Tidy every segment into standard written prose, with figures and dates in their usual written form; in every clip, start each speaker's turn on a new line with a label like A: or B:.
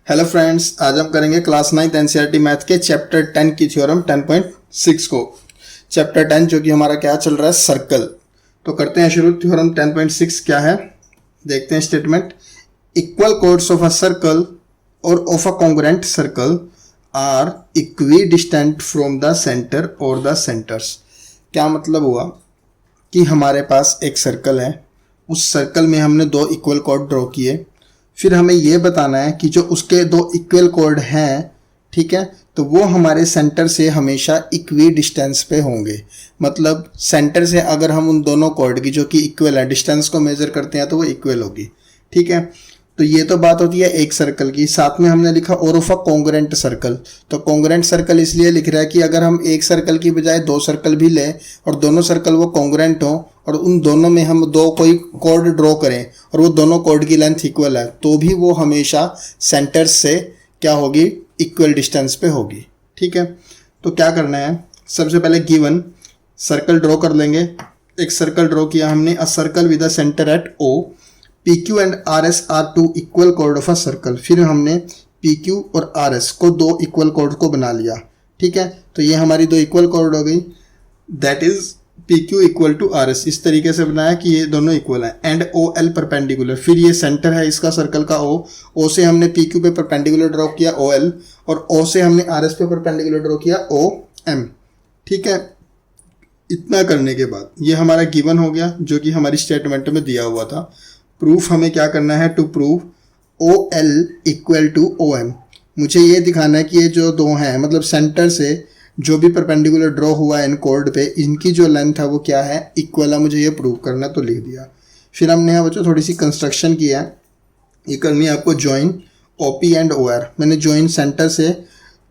A: Hello friends, आज हम करेंगे क्लास 9 एनसीईआरटी मैथ के चैप्टर 10 की थ्योरम 10.6 को। चैप्टर 10 जो कि हमारा क्या चल रहा है, सर्कल। तो करते हैं शुरू। थ्योरम 10.6 क्या है, देखते हैं statement. Equal chords of a circle or of a congruent circle are equidistant from the centre or the centres. क्या मतलब हुआ कि हमारे पास एक सर्कल है, उस सर्कल में हमने दो इक्वल कोड ड्रॉ किए, फिर हमें ये बताना है कि जो उसके दो इक्वल कोड हैं, ठीक है, तो वो हमारे सेंटर से हमेशा इक्वी डिस्टेंस पे होंगे। मतलब सेंटर से अगर हम उन दोनों कोड की जो कि इक्वल है डिस्टेंस को मेजर करते हैं तो वो इक्वल होगी, ठीक है। तो ये तो बात होती है एक सर्कल की। साथ में हमने लिखा और ऑफ अ कॉन्ग्रुएंट सर्कल। तो कॉन्ग्रुएंट सर्कल इसलिए लिख रहा है कि अगर हम एक सर्कल की बजाय दो सर्कल भी लें और दोनों सर्कल वो कॉन्ग्रुएंट हो और उन दोनों में हम दो कोई कोड ड्रॉ करें और वो दोनों कोड की लेंथ इक्वल है, तो भी वो हमेशा सेंटर से क्या होगी, इक्वल डिस्टेंस पे होगी, ठीक है। तो क्या करना है, सबसे पहले गिवन सर्कल ड्रॉ कर लेंगे। एक सर्कल ड्रॉ किया हमने, a circle with a centre at O, PQ and RS are two equal कोड ऑफ अ सर्कल। फिर हमने PQ और RS को दो इक्वल कोड को बना लिया, ठीक है। तो ये हमारी दो इक्वल कोड हो गई, that is PQ equal to RS। इस तरीके से बनाया कि ये दोनों इक्वल हैं। एंड OL परपेंडिकुलर, फिर ये सेंटर है इसका सर्कल का O से हमने PQ पे परपेंडिकुलर ड्रॉ किया OL, और O से हमने RS पे परपेंडिकुलर ड्रॉ किया OM, ठीक है। इतना करने के बाद ये हमारा गिवन हो गया जो कि हमारी स्टेटमेंट में दिया हुआ था। प्रूफ हमें क्या करना है, to prove OL equal to OM। मुझे ये दिखाना है कि ये जो दो हैं, मतलब सेंटर से जो भी परपेंडिकुलर ड्रॉ हुआ है इन कोड पे, इनकी जो लेंथ है वो क्या है, इक्वल है। मुझे ये प्रूव करना, तो लिख दिया। फिर हमने यहाँ बच्चों थोड़ी सी कंस्ट्रक्शन किया है। ये करनी है आपको ज्वाइन OP एंड OR। मैंने ज्वाइन सेंटर से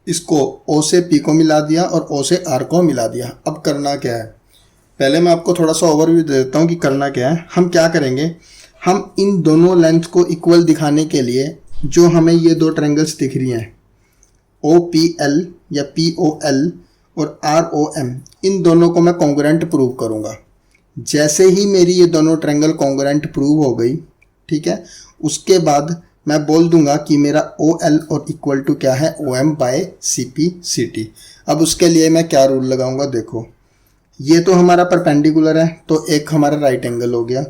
A: इसको O से P को मिला दिया और O से R को मिला दिया। अब करना क्या है, पहले मैं आपको थोड़ा सा ओवरव्यू दे देता हूँ कि करना क्या है। हम क्या करेंगे, हम इन दोनों लेंथ को इक्वल दिखाने के लिए जो हमें ये दो ट्रायंगल्स दिख रही हैं, OPL या POL और ROM, इन दोनों को मैं कॉन्ग्रुएंट प्रूव करूँगा। जैसे ही मेरी ये दोनों ट्रायंगल कॉन्ग्रुएंट प्रूव हो गई, ठीक है, उसके बाद मैं बोल दूंगा कि मेरा OL और इक्वल टू क्या है, OM बाय CP/CT। अब उसके लिए मैं क्या रूल लगाऊंगा, देखो ये तो हमारा परपेंडिकुलर है, तो एक हमारा राइट एंगल हो गया।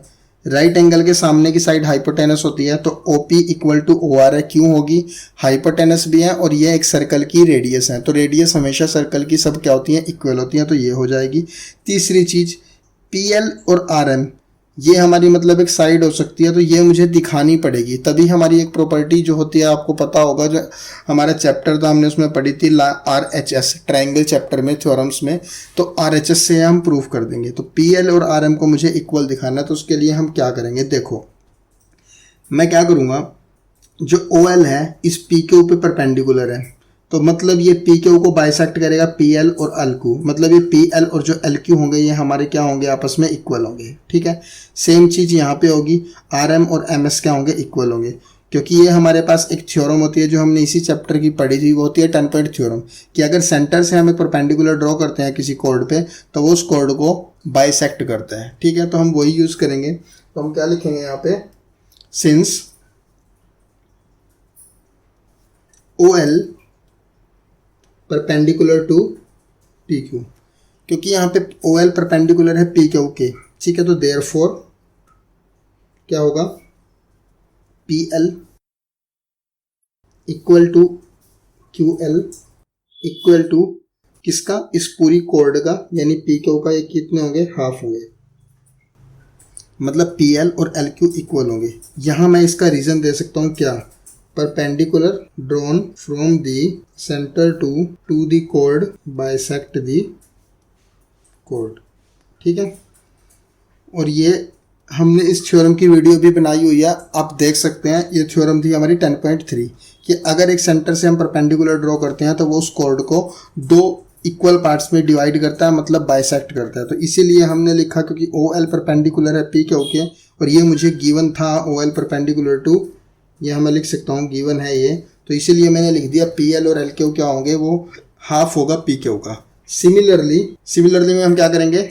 A: राइट एंगल के सामने की साइड हाइपोटेनस होती है, तो OP इक्वल टू OR है। क्यों होगी, हाइपोटेनस भी है और ये एक सर्कल की रेडियस है, तो रेडियस हमेशा सर्कल की सब क्या होती है, इक्वल होती हैं, तो ये हो जाएगी। तीसरी चीज PL और RM, ये हमारी मतलब एक साइड हो सकती है, तो ये मुझे दिखानी पड़ेगी, तभी हमारी एक प्रॉपर्टी जो होती है, आपको पता होगा जो हमारा चैप्टर था हमने उसमें पढ़ी थी RHS, ट्रायंगल चैप्टर में थ्योरम्स में, तो RHS से हम प्रूफ कर देंगे। तो PL और RM को मुझे इक्वल दिखाना है, तो उसके लिए हम क्या करेंगे, देखो मैं क्या करूँगा, जो OL है इस PQ पे परपेंडिकुलर है, तो मतलब ये PQ को बाइसेक्ट करेगा PL और LQ, मतलब ये PL और जो LQ होंगे ये हमारे क्या होंगे, आपस में इक्वल होंगे, ठीक है। सेम चीज़ यहाँ पे होगी, RM और MS क्या होंगे, इक्वल होंगे, क्योंकि ये हमारे पास एक थ्योरम होती है जो हमने इसी चैप्टर की पढ़ी थी, वो होती है 10 पॉइंट थ्योरम, कि अगर सेंटर से हमें परपेंडिकुलर ड्रॉ करते हैं किसी कोड पे, तो वो उस कोड को बाइसेक्ट करते हैं, ठीक है। तो हम वही यूज़ करेंगे। तो हम क्या लिखेंगे यहाँ पे, since OL perpendicular to PQ, क्योंकि यहाँ पे OL परपेंडिकुलर है PQ के, ठीक है, तो देयरफॉर क्या होगा, PL equal to QL equal to किसका, इस पूरी कोड का, यानी PQ का, ये कितने होंगे, हाफ होंगे, मतलब PL और LQ इक्वल होंगे। यहाँ मैं इसका रीज़न दे सकता हूँ क्या, perpendicular drawn from the center to the chord bisect the chord, ठीक है। और ये हमने इस थ्योरम की वीडियो भी बनाई हुई है, आप देख सकते हैं। ये थ्योरम थी हमारी 10.3 कि अगर एक सेंटर से हम परपेंडिकुलर ड्रॉ करते हैं तो वो उस कोड को दो इक्वल पार्ट्स में डिवाइड करता है, मतलब बाइसेक्ट करता है। तो इसीलिए हमने लिखा, क्योंकि OL परपेंडिकुलर है PQ के, और ये मुझे गिवन था OL परपेंडिकुलर टू, ये मैं लिख सकता हूँ गिवन है ये, तो इसीलिए मैंने लिख दिया PL और LQ क्या होंगे, वो हाफ होगा PQ का। सिमिलरली में हम क्या करेंगे,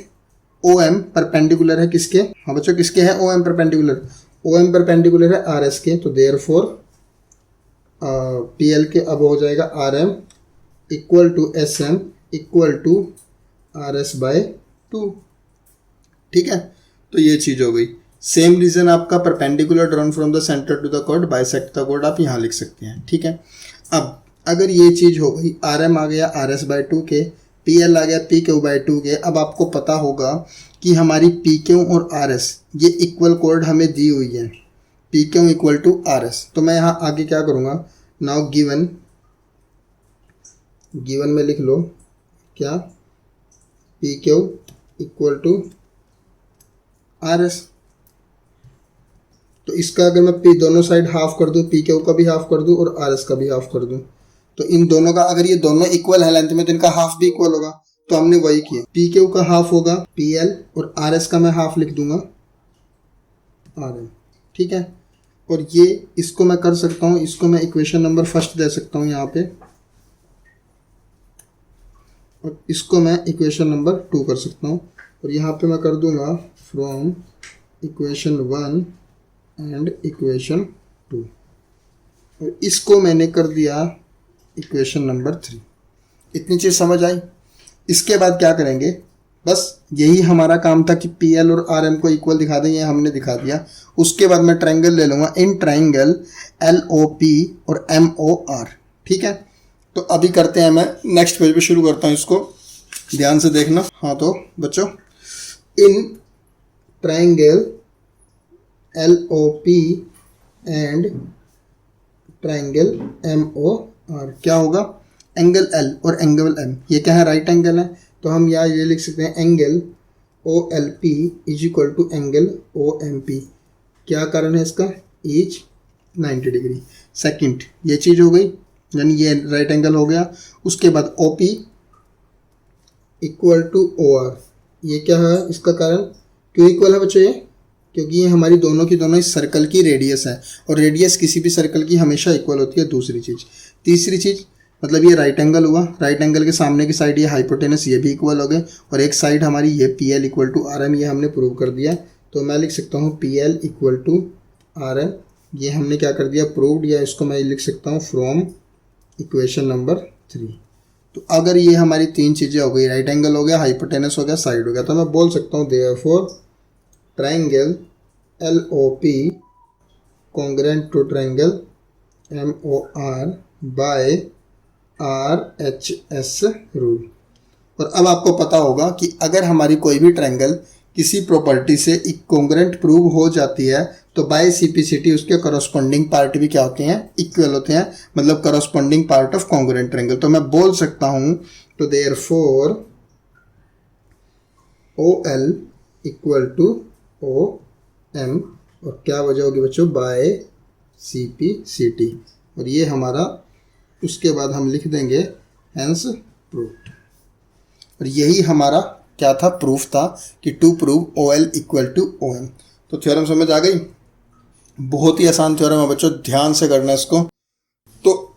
A: OM परपेंडिकुलर है किसके, हाँ बच्चों किसके है, OM परपेंडिकुलर है RS के, तो देयरफॉर पी एल के अब हो जाएगा R M equal to S M equal to R S by 2। ठीक है, तो ये चीज़ हो गई। सेम रीजन आपका perpendicular drawn from the centre to the chord bisect the chord आप यहाँ लिख सकते हैं। ठीक है, अब अगर ये चीज़ हो गई, आर एम आ गया आर एस बाय 2 के, पी एल आ गया पी क्यू बाय 2 के। अब आपको पता होगा कि हमारी पी क्यू और आर एस ये इक्वल कॉर्ड हमें दी हुई है, P Q equal to R S. तो मैं यहाँ आगे क्या करूँगा, नाउ गिवन में लिख लो क्या, P Q equal to R S. तो इसका अगर मैं पी दोनों साइड हाफ कर दूँ, पी क्यू का भी हाफ कर दूँ और आर एस का भी हाफ कर दूँ, तो इन दोनों का अगर ये दोनों इक्वल है लेंथ में तो इनका हाफ भी इक्वल होगा। तो हमने वही किया, पी क्यू का हाफ होगा पी एल और आर एस का मैं हाफ लिख दूंगा आर एम। ठीक है, और ये इसको मैं कर सकता हूँ, इसको मैं इक्वेशन नंबर फर्स्ट दे सकता हूँ यहाँ पे, और इसको मैं इक्वेशन नंबर 2 कर सकता हूँ। और यहाँ पे मैं कर दूंगा फ्रॉम इक्वेशन 1 एंड इक्वेशन 2, और इसको मैंने कर दिया इक्वेशन नंबर 3। इतनी चीज़ समझ आई। इसके बाद क्या करेंगे, बस यही हमारा काम था कि पी एल और आर एम को इक्वल दिखा दें, ये हमने दिखा दिया। उसके बाद मैं ट्रायंगल ले लूँगा, in triangle L O P और एम ओ आर। ठीक है, तो अभी करते हैं, मैं नेक्स्ट पेज पे शुरू करता हूँ, इसको ध्यान से देखना। हाँ तो बच्चों, in triangle L O P and triangle M O R क्या होगा, एंगल एल और एंगल एम, ये क्या है, राइट एंगल है। तो हम यहाँ ये लिख सकते हैं angle O L P is equal to angle O M P. क्या कारण है इसका, ईच 90 डिग्री। सेकंड ये चीज़ हो गई, यानी ये राइट एंगल हो गया। उसके बाद O P equal to O R, ये क्या है, इसका कारण क्यों इक्वल है बच्चों, ये क्योंकि ये हमारी दोनों की दोनों इस सर्कल की रेडियस है, और रेडियस किसी भी सर्कल की हमेशा इक्वल होती है। दूसरी चीज़, तीसरी चीज़, मतलब ये राइट एंगल हुआ, राइट एंगल के सामने की साइड ये हाइपोटेनस, ये भी इक्वल हो गए, और एक साइड हमारी ये P L equal to R M, ये हमने प्रूव कर दिया। तो मैं लिख सकता हूँ P L equal to R M, ये हमने क्या कर दिया, प्रूव्ड, या इसको मैं लिख सकता हूँ फ्रॉम इक्वेशन नंबर 3। तो अगर ये हमारी 3 चीज़ें हो गई, राइट एंगल हो गया, हाइपोटेनस हो गया, साइड हो गया, तो मैं बोल सकता हूँ therefore triangle L O P congruent to triangle M O R by R H S rule. और अब आपको पता होगा कि अगर हमारी कोई भी ट्रायंगल किसी प्रॉपर्टी से इक्विवेलेंट प्रूव हो जाती है तो बाय सीपीसीटी उसके करस्पॉन्डिंग पार्ट भी क्या होते हैं, इक्वल होते हैं, मतलब corresponding part of congruent triangle. तो मैं बोल सकता हूं, तो therefore O L equal to O M, और क्या वजह होगी बच्चों, बाय सीपीसीटी, और ये हमारा, उसके बाद हम लिख देंगे हेंस प्रूव्ड। और यही हमारा क्या था, प्रूफ था कि to prove O L equal to O M. तो थ्योरम समझ आ गई, बहुत ही आसान थ्योरम है बच्चों, ध्यान से करना इसको। तो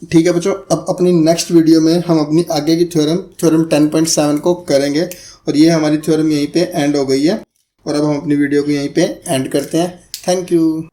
A: ठीक है बच्चों, अब अपनी नेक्स्ट वीडियो में हम अपनी आगे की थ्योरम 10.7 को करेंगे, और ये हमारी थ्योरम यहीं पे एंड हो गई है, और अब हम अपनी वीडियो को यहीं पे एंड करते हैं। Thank you.